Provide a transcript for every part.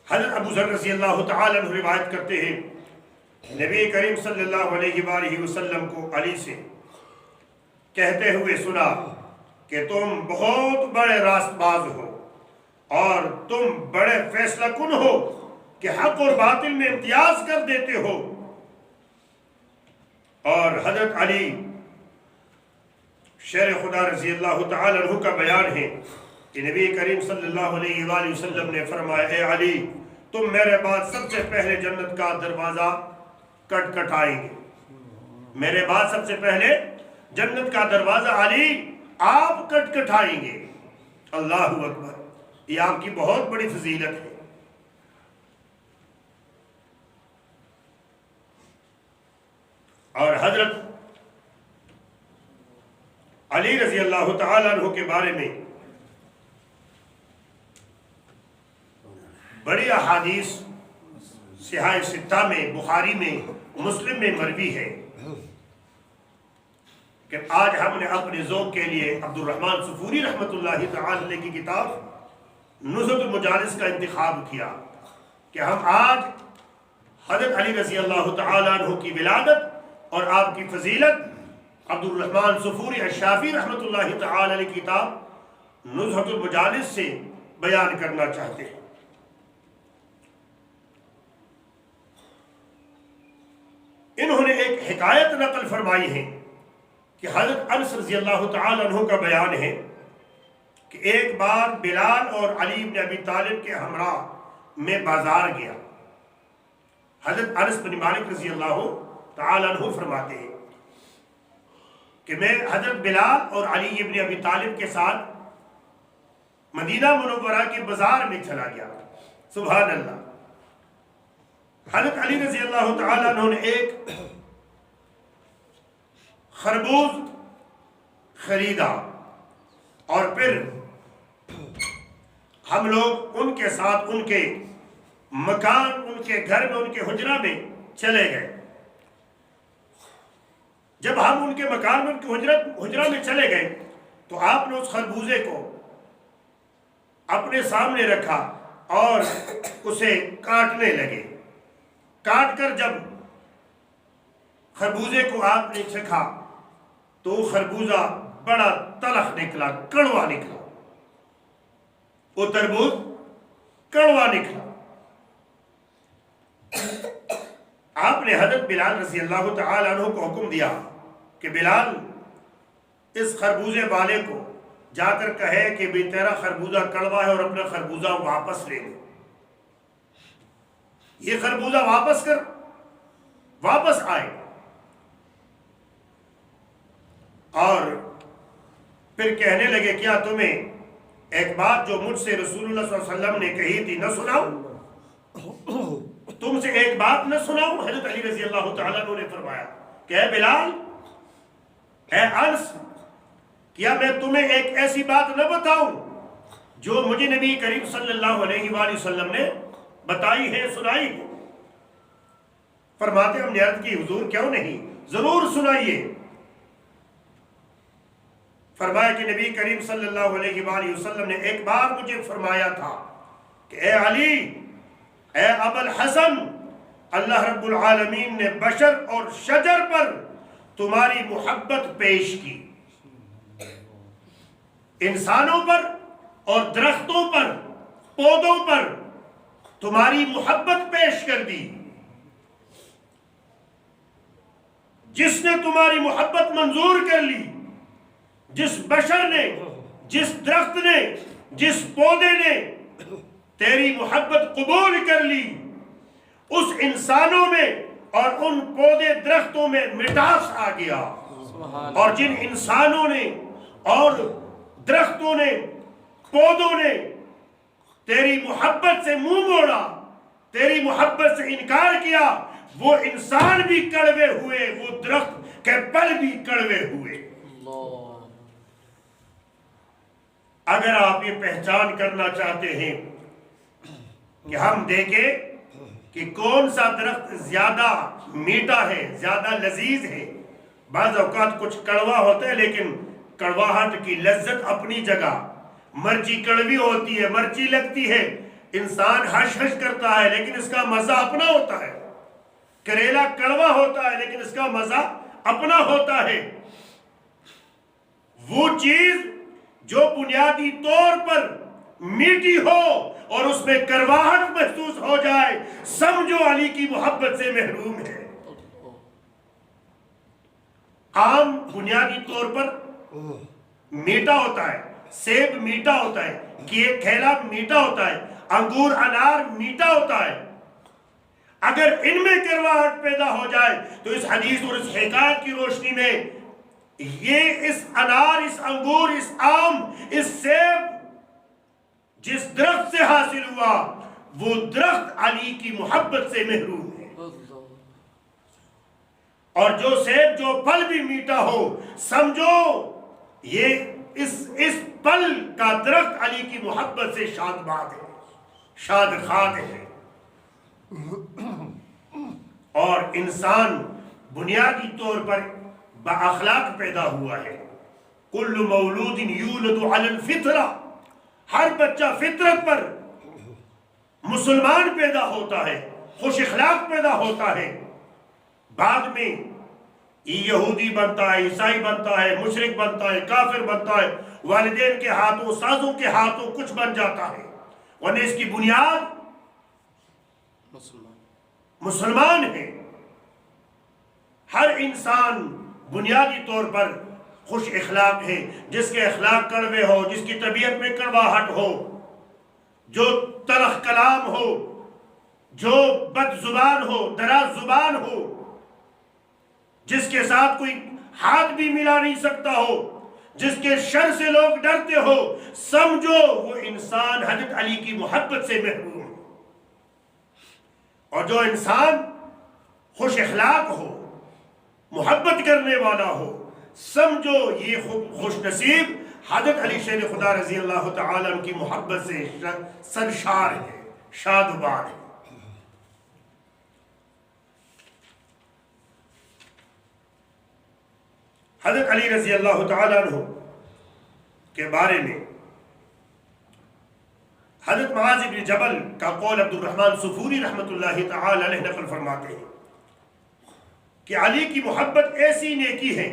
حضرت ابو ذر رضی اللہ تعالیٰ عنہ روایت کرتے ہیں نبی کریم صلی اللہ علیہ وآلہ وسلم کو علی سے کہتے ہوئے سنا کہ تم بہت بڑے راست باز ہو اور تم بڑے فیصلہ کن ہو کہ حق اور باطل میں امتیاز کر دیتے ہو. اور حضرت علی شیر خدا رضی اللہ تعالی عنہ کا بیان ہے کہ نبی کریم صلی اللہ علیہ وآلہ وسلم نے فرمایا اے علی تم میرے بعد سب سے پہلے جنت کا دروازہ کٹکھٹائیں گے. میرے بعد سب سے پہلے جنت کا دروازہ علی آپ کٹکھٹائیں گے. اللہ اکبر، یہ آپ کی بہت بڑی فضیلت ہے. اور حضرت علی رضی اللہ تعالیٰ عنہ کے بارے میں بڑی احادیث صحاح ستہ میں، بخاری میں، مسلم میں مروی ہے کہ آج ہم نے اپنے ذوق کے لیے عبد الرحمن صفوری رحمۃ اللہ تعالی علیہ کی کتاب نزہۃ المجالس کا انتخاب کیا کہ ہم آج حضرت علی رضی اللہ تعالیٰ عنہ کی ولادت اور آپ کی فضیلت عبد الرحمن صفوری الشافعی رحمۃ اللہ تعالی علیہ کی کتاب نزہۃ المجالس سے بیان کرنا چاہتے ہیں. انہوں نے ایک حکایت نقل فرمائی ہے کہ حضرت انس رضی اللہ تعالی عنہ کا بیان ہے کہ ایک بار بلال اور علی بن ابی طالب کے ہمراہ میں بازار گیا. حضرت انس بن مالک رضی اللہ تعالی عنہ فرماتے ہیں کہ میں حضرت بلال اور علی بن ابی طالب کے ساتھ مدینہ منورہ کے بازار میں چلا گیا. سبحان اللہ. حضرت علی رضی اللہ تعالی عنہ نے ایک خربوز خریدا اور پھر ہم لوگ ان کے ساتھ ان کے مکان، ان کے گھر میں، ان کے حجرہ میں چلے گئے. جب ہم ان کے مکان میں، ان کے حجرہ میں چلے گئے تو آپ نے اس خربوزے کو اپنے سامنے رکھا اور اسے کاٹنے لگے. کاٹ کر جب خربوزے کو آپ نے چکھا تو وہ خربوزہ بڑا تلخ نکلا، کڑوا نکلا. وہ تربوز کڑوا نکلا. آپ نے حضرت بلال رضی اللہ تعالی عنہ کو حکم دیا کہ بلال اس خربوزے والے کو جا کر کہے کہ بھی تیرا خربوزہ کڑوا ہے اور اپنا خربوزہ واپس لے لے. یہ خربوزہ واپس آئے اور پھر کہنے لگے کیا تمہیں ایک بات جو مجھ سے رسول اللہ صلی اللہ علیہ وسلم نے کہی تھی نہ سناؤں؟ تم سے ایک بات نہ سناؤں؟ حضرت علی رضی اللہ تعالیٰ عنہ نے فرمایا کہ اے بلال، اے انس، کیا میں تمہیں ایک ایسی بات نہ بتاؤں جو مجھے نبی کریم صلی اللہ علیہ وآلہ وسلم نے بتائی ہے، سنائی ہے؟ فرماتے ہم نے عرض کی حضور کیوں نہیں، ضرور سنائیے. فرمایا کہ نبی کریم صلی اللہ علیہ وآلہ وسلم نے ایک بار مجھے فرمایا تھا کہ اے علی، اے ابو الحسن، اللہ رب العالمین نے بشر اور شجر پر تمہاری محبت پیش کی. انسانوں پر اور درختوں پر، پودوں پر تمہاری محبت پیش کر دی. جس نے تمہاری محبت منظور کر لی، جس بشر نے، جس درخت نے، جس پودے نے تیری محبت قبول کر لی، اس انسانوں میں اور ان پودے درختوں میں مٹاس آ گیا. اور جن انسانوں نے اور درختوں نے، پودوں نے تیری محبت سے منہ موڑا، تیری محبت سے انکار کیا، وہ انسان بھی کڑوے ہوئے، وہ درخت کے پل بھی کڑوے ہوئے. اگر آپ یہ پہچان کرنا چاہتے ہیں کہ ہم دیکھیں کہ کون سا درخت زیادہ میٹھا ہے، زیادہ لذیذ ہے. بعض اوقات کچھ کڑوا ہوتا ہے لیکن کڑواہٹ کی لذت اپنی جگہ. مرچی کڑوی ہوتی ہے، مرچی لگتی ہے انسان ہش ہش کرتا ہے لیکن اس کا مزہ اپنا ہوتا ہے. کریلا کڑوا ہوتا ہے لیکن اس کا مزہ اپنا ہوتا ہے. وہ چیز جو بنیادی طور پر میٹھی ہو اور اس میں کرواہٹ محسوس ہو جائے، سمجھو علی کی محبت سے محروم ہے. آم بنیادی طور پر میٹھا ہوتا ہے، سیب میٹھا ہوتا ہے، کیلا میٹھا ہوتا ہے، انگور انار میٹھا ہوتا ہے. اگر ان میں کرواہٹ پیدا ہو جائے تو اس حدیث اور اس حکایت کی روشنی میں یہ اس انار، اس انگور، اس آم، اس سیب جس درخت سے حاصل ہوا وہ درخت علی کی محبت سے محروم ہے. اور جو سیب، جو پھل بھی میٹھا ہو، سمجھو یہ اس پل کا درخت علی کی محبت سے شاد باد ہے، شاد خاد ہے. اور انسان بنیادی طور پر با اخلاق پیدا ہوا ہے. کل مولود یولد علی الفطرہ، ہر بچہ فطرت پر مسلمان پیدا ہوتا ہے، خوش اخلاق پیدا ہوتا ہے. بعد میں یہودی بنتا ہے، عیسائی بنتا ہے، مشرک بنتا ہے، کافر بنتا ہے، والدین کے ہاتھوں، سازوں کے ہاتھوں کچھ بن جاتا ہے، ورنہ اس کی بنیاد مسلمان ہے. ہر انسان بنیادی طور پر خوش اخلاق ہے. جس کے اخلاق کڑوے ہو، جس کی طبیعت میں کڑواہٹ ہو، جو تلخ کلام ہو، جو بد زبان ہو، دراز زبان ہو، جس کے ساتھ کوئی ہاتھ بھی ملا نہیں سکتا ہو، جس کے شر سے لوگ ڈرتے ہو، سمجھو وہ انسان حضرت علی کی محبت سے محروم ہے. اور جو انسان خوش اخلاق ہو، محبت کرنے والا ہو، سمجھو یہ خوش نصیب حضرت علی شیر خدا رضی اللہ تعالی عنہ کی محبت سے سرشار ہے، شاد و باد ہے. حضرت علی رضی اللہ تعالی عنہ کے بارے میں حضرت معاذ بن جبل کا قول عبد الرحمن صفوری رحمۃ اللہ تعالی علیہ نقل فرماتے ہیں کہ علی کی محبت ایسی نیکی ہے،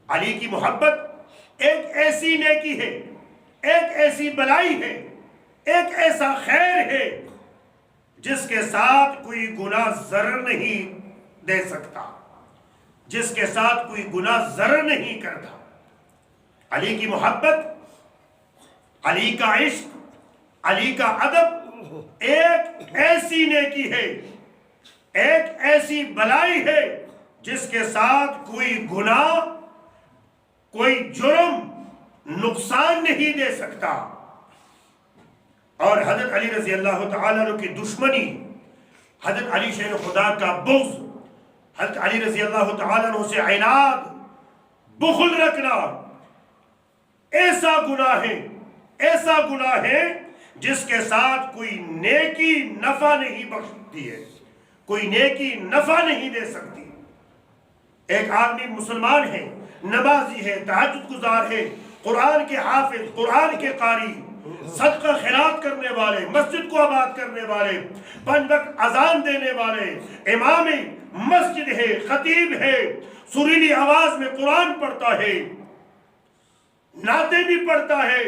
علی کی محبت ایک ایسی نیکی ہے، ایک ایسی بلائی ہے، ایک ایسا خیر ہے جس کے ساتھ کوئی گناہ ضرر نہیں دے سکتا، جس کے ساتھ کوئی گناہ ضرر نہیں کرتا. علی کی محبت، علی کا عشق، علی کا ادب ایک ایسی نیکی ہے، ایک ایسی بلائی ہے جس کے ساتھ کوئی گناہ، کوئی جرم نقصان نہیں دے سکتا. اور حضرت علی رضی اللہ تعالیٰ عنہ کی دشمنی، حضرت علی شیر خدا کا بغض، حضرت علی رضی اللہ تعالیٰ عنہ سے عناد، بخل رکھنا ایسا گناہ ہے، ایسا گناہ ہے جس کے ساتھ کوئی نیکی نفع نہیں بخشتی ہے، کوئی نیکی نفع نہیں دے سکتی. ایک آدمی مسلمان ہے، نمازی ہے، تہجد گزار ہے، قرآن کے حافظ، قرآن کے قاری، صدقہ خیرات کرنے والے، مسجد کو آباد کرنے والے، 5 وقت اذان دینے والے، امام مسجد ہے، خطیب ہے، سریلی آواز میں قرآن پڑھتا ہے، نعتیں بھی پڑھتا ہے،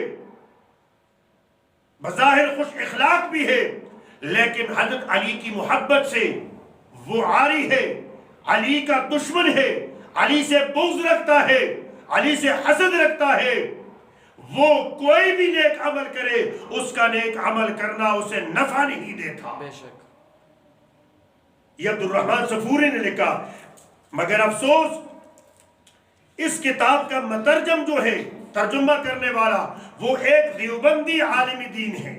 بظاہر خوش اخلاق بھی ہے، لیکن حضرت علی کی محبت سے وہ عاری ہے، علی کا دشمن ہے، علی سے بغض رکھتا ہے، علی سے حسد رکھتا ہے. وہ کوئی بھی نیک عمل کرے، اس کا نیک عمل کرنا اسے نفع نہیں دیتا. بے شک یہ عبد الرحمن صفوری نے لکھا. مگر افسوس اس کتاب کا مترجم جو ہے، ترجمہ کرنے والا، وہ ایک دیوبندی عالم دین ہے.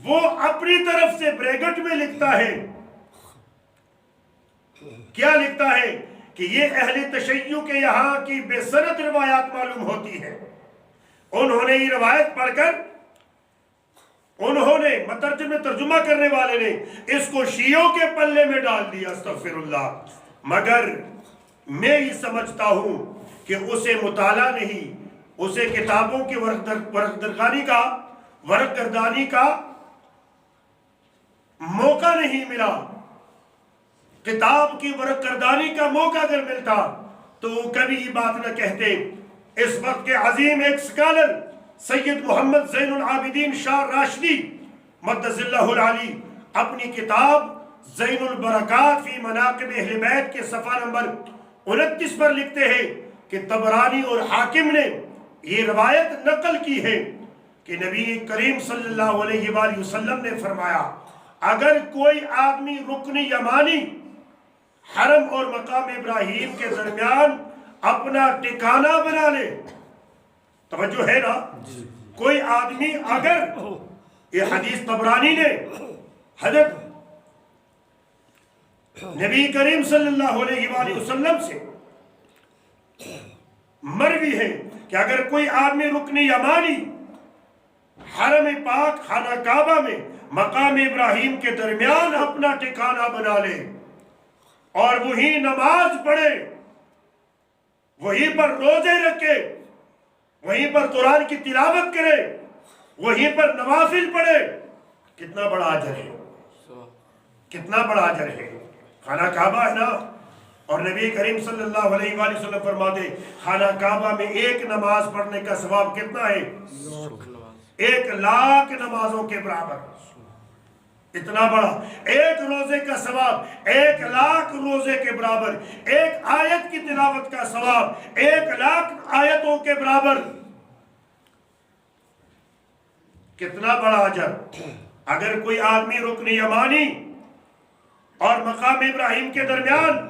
وہ اپنی طرف سے بریکٹ میں لکھتا ہے، کیا لکھتا ہے کہ یہ اہل تشیع کے یہاں کی بے سند روایات معلوم ہوتی ہے. انہوں نے یہ روایت پڑھ کر، انہوں نے مترجم میں ترجمہ کرنے والے نے اس کو شیعوں کے پلے میں ڈال دیا، استغفر اللہ. مگر میں یہ سمجھتا ہوں کہ اسے مطالعہ نہیں، اسے کتابوں کی ورق گردانی کا نہیں ملا، کتاب کی ورق گردانی کا موقع اگر ملتا تو وہ کبھی یہ بات نہ کہتے۔ اس وقت کے عظیم ایک سکالر سید محمد زین العابدین شاہ راشدی مقدس اللہ العلی اپنی کتاب زین البرکات فی مناقب اہل بیت کے صفحہ نمبر 29 پر لکھتے ہیں کہ طبرانی اور حاکم نے یہ روایت نقل کی ہے کہ نبی کریم صلی اللہ علیہ وآلہ وسلم نے فرمایا، اگر کوئی آدمی رکن یمانی حرم اور مقام ابراہیم کے درمیان اپنا ٹھکانہ بنا لے، توجہ ہے نا، کوئی آدمی اگر، یہ حدیث طبرانی نے حضرت نبی کریم صلی اللہ علیہ وآلہ وسلم سے مروی ہے کہ اگر کوئی آدمی رکن یمانی حرم پاک خانہ کعبہ میں مقام ابراہیم کے درمیان اپنا ٹھکانہ بنا لے اور وہی نماز پڑھے، وہیں پر روزے رکھے، وہیں پر قرآن کی تلاوت کرے، وہیں پر نوافل پڑھے، کتنا بڑا اجر ہے، کتنا بڑا اجر ہے۔ خانہ کعبہ ہے نا، اور نبی کریم صلی اللہ علیہ وآلہ وسلم فرماتے خانہ کعبہ میں ایک نماز پڑھنے کا ثواب کتنا ہے؟ 1,00,000 نمازوں کے برابر۔ اتنا بڑا ایک روزے کا ثواب 1,00,000 روزے کے برابر، ایک آیت کی تلاوت کا ثواب 1,00,000 آیتوں کے برابر، کتنا بڑا اجر۔ اگر کوئی آدمی رکن یمانی اور مقام ابراہیم کے درمیان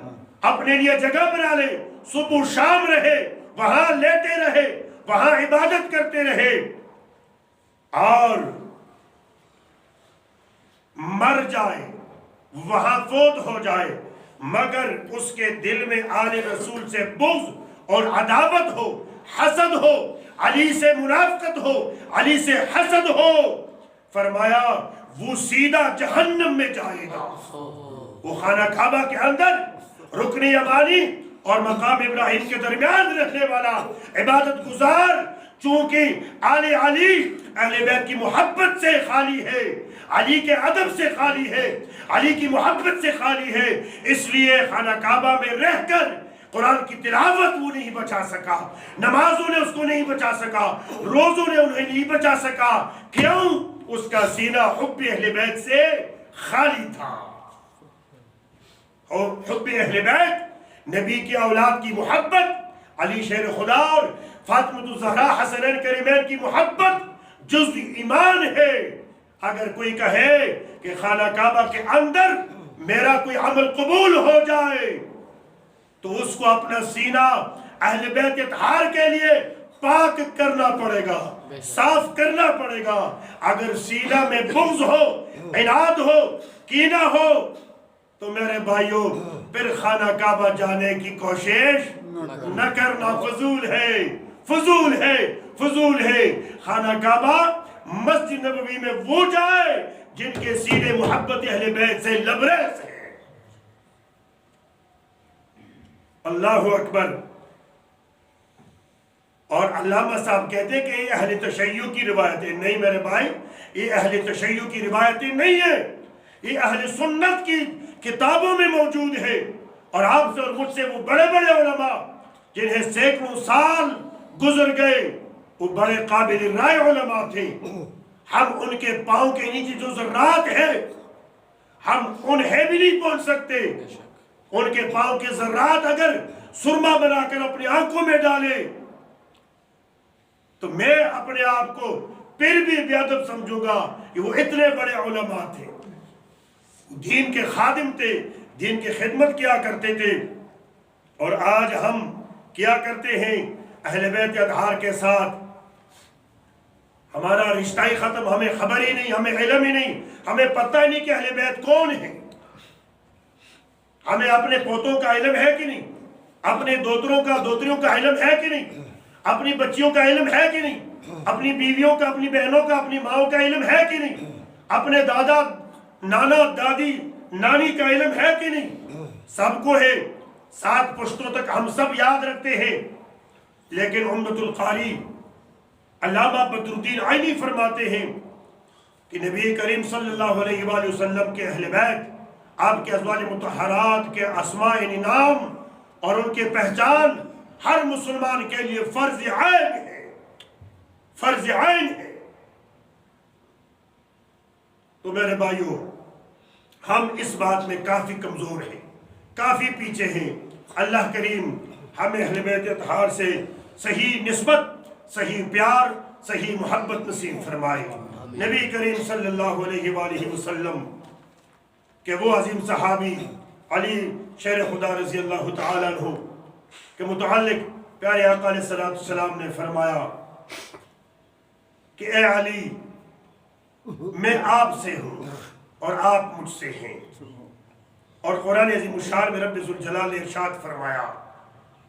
اپنے لیے جگہ بنا لے، صبح شام رہے، وہاں لیٹے رہے، وہاں عبادت کرتے رہے اور مر جائے، وہاں فوت ہو جائے، مگر اس کے دل میں آل رسول سے بغض اور عداوت ہو، حسد ہو، علی سے منافقت ہو، علی سے حسد ہو، فرمایا وہ سیدھا جہنم میں جائے گا۔ وہ خانہ کعبہ کے اندر رکن یمانی اور مقام ابراہیم کے درمیان رہنے والا عبادت گزار چونکہ آل علی اہل بیت کی محبت سے خالی ہے، علی کے ادب سے خالی ہے، علی کی محبت سے خالی ہے، اس لیے خانہ کعبہ میں رہ کر قرآن کی تلاوت وہ نہیں بچا سکا، نمازوں نے اس کو نہیں بچا سکا، روزوں نے انہیں نہیں بچا سکا۔ کیوں؟ اس کا سینہ حب اہل بیت سے خالی تھا۔ اور حب اہل بیت، نبی کی اولاد کی محبت، علی شیر خدا اور فاطمہ الزہرا حسنین کریمین کی محبت جزء ایمان ہے۔ اگر کوئی کہے کہ خانہ کعبہ کے اندر میرا کوئی عمل قبول ہو جائے تو اس کو اپنا سینہ اہل بیت اطہار کے لیے پاک کرنا پڑے گا، صاف کرنا پڑے گا۔ اگر سینہ میں بغض ہو، عناد ہو، کینہ ہو تو میرے بھائیوں پھر خانہ کعبہ جانے کی کوشش نہ کرنا، فضول ہے، فضول ہے، فضول ہے۔ خانہ کعبہ مسجد نبوی میں وہ جائے جن کے سینے محبت اہل بیت سے لبریز ہے۔ اللہ اکبر۔ اور علامہ صاحب کہتے ہیں کہ یہ اہل تشیع کی روایتیں نہیں، میرے بھائی یہ اہل تشیع کی روایتیں نہیں ہیں، یہ اہل سنت کی کتابوں میں موجود ہے۔ اور آپ سے اور مجھ سے وہ بڑے بڑے علماء جنہیں سینکڑوں سال گزر گئے، وہ بڑے قابل رائے علماء تھے، ہم ان کے پاؤں کے نیچے جو ذرات ہیں ہم انہیں بھی نہیں پہنچ سکتے۔ ان کے پاؤں کے ذرات اگر سرما بنا کر اپنی آنکھوں میں ڈالے تو میں اپنے آپ کو پھر بھی بے ادب سمجھوں گا کہ وہ اتنے بڑے علماء تھے، دین کے خادم تھے، دین کی خدمت کیا کرتے تھے۔ اور آج ہم کیا کرتے ہیں اہل بیت اطہار کے ساتھ؟ ہمارا رشتہ ہی ختم، ہمیں خبر ہی نہیں، ہمیں علم ہی نہیں، ہمیں پتہ ہی نہیں کہ اہل بیت کون ہے۔ ہمیں اپنے پوتوں کا علم ہے کہ نہیں، اپنے دوتریوں کا علم ہے کہ نہیں، اپنی بچیوں کا علم ہے کہ نہیں، اپنی بیویوں کا، اپنی بہنوں کا، اپنی ماؤں کا علم ہے کہ نہیں، اپنے دادا، نانا، دادی، نانی کا علم ہے کہ نہیں؟ سب کو ہے، 7 پشتوں تک ہم سب یاد رکھتے ہیں۔ لیکن عمدۃ القاری علامہ بدر الدین عینی فرماتے ہیں کہ نبی کریم صلی اللہ علیہ وآلہ وسلم کے اہل بیت، آپ کے ازواج مطہرات کے اسماء نام اور ان کے پہچان ہر مسلمان کے لیے فرض عین ہے، فرض عین ہے۔ تو میرے بھائیوں، ہم اس بات میں کافی کمزور ہیں، کافی پیچھے ہیں۔ اللہ کریم ہمیں اہل بیت اطہار سے صحیح نسبت، صحیح پیار، صحیح محبت نصیب فرمائے۔ نبی کریم صلی اللہ علیہ وآلہ وسلم کہ وہ عظیم صحابی علی شیر خدا رضی اللہ تعالیٰ عنہ کے متعلق پیارے آقا علیہ السلام نے فرمایا کہ اے علی، میں آپ سے ہوں اور آپ مجھ سے ہیں۔ اور قرآن عظیم الشان میں رب ذوالجلال نے ارشاد فرمایا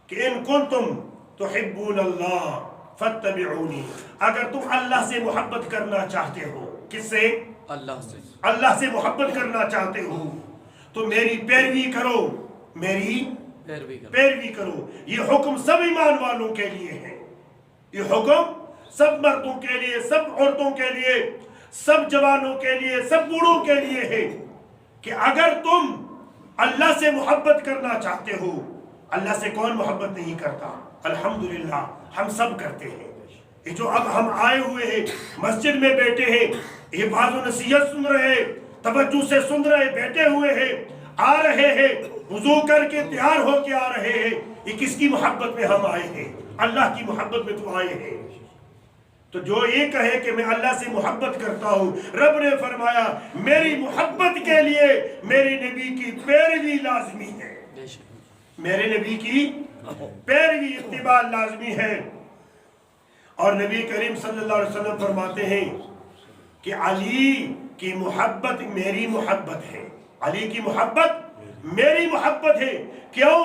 کہ ان کنتم تحبون اللہ فاتبعونی، اگر تم اللہ سے محبت کرنا چاہتے ہو، کس سے؟ اللہ سے۔ اللہ سے محبت کرنا چاہتے ہو تو میری پیروی کرو، میری پیروی کرو۔ یہ حکم سب ایمان والوں کے لیے ہے، یہ حکم سب مردوں کے لیے، سب عورتوں کے لیے، سب جوانوں کے لیے، سب بوڑھوں کے لیے ہے کہ اگر تم اللہ سے محبت کرنا چاہتے ہو، اللہ سے کون محبت نہیں کرتا؟ الحمدللہ ہم سب کرتے ہیں۔ یہ جو اب ہم آئے ہوئے ہیں، مسجد میں بیٹھے ہیں، یہ واعظ و نصیحت سن رہے ہیں، توجہ سے سن رہے، بیٹھے ہوئے ہیں، آ رہے ہیں، وضو کر کے تیار ہو کے آ رہے ہیں، یہ کس کی محبت میں ہم آئے ہیں؟ اللہ کی محبت میں تو آئے ہیں۔ تو جو یہ کہے کہ میں اللہ سے محبت کرتا ہوں، رب نے فرمایا میری محبت کے لیے میرے نبی کی پیروی لازمی ہے، میرے نبی کی پیروی اتباع لازمی ہے۔ اور نبی کریم صلی اللہ علیہ وسلم فرماتے ہیں کہ علی کی محبت میری محبت ہے، علی کی محبت میری محبت ہے۔ کیوں؟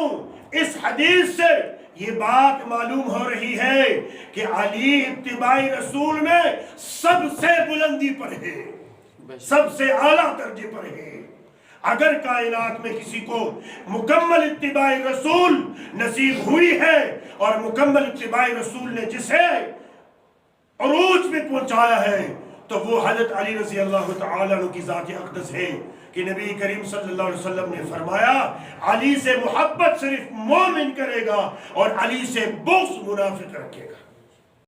اس حدیث سے یہ بات معلوم ہو رہی ہے کہ علی اتباع رسول میں سب سے بلندی پر ہے، سب سے اعلیٰ درجے پر ہے۔ اگر کائنات میں کسی کو مکمل اتباع رسول نصیب ہوئی ہے اور مکمل اتباع رسول نے جسے عروج میں پہنچایا ہے تو وہ حضرت علی رضی اللہ تعالیٰ عنہ کی ذات اقدس ہے کہ نبی کریم صلی اللہ علیہ وسلم نے فرمایا علی سے محبت صرف مومن کرے گا اور علی سے بغض منافق رکھے گا۔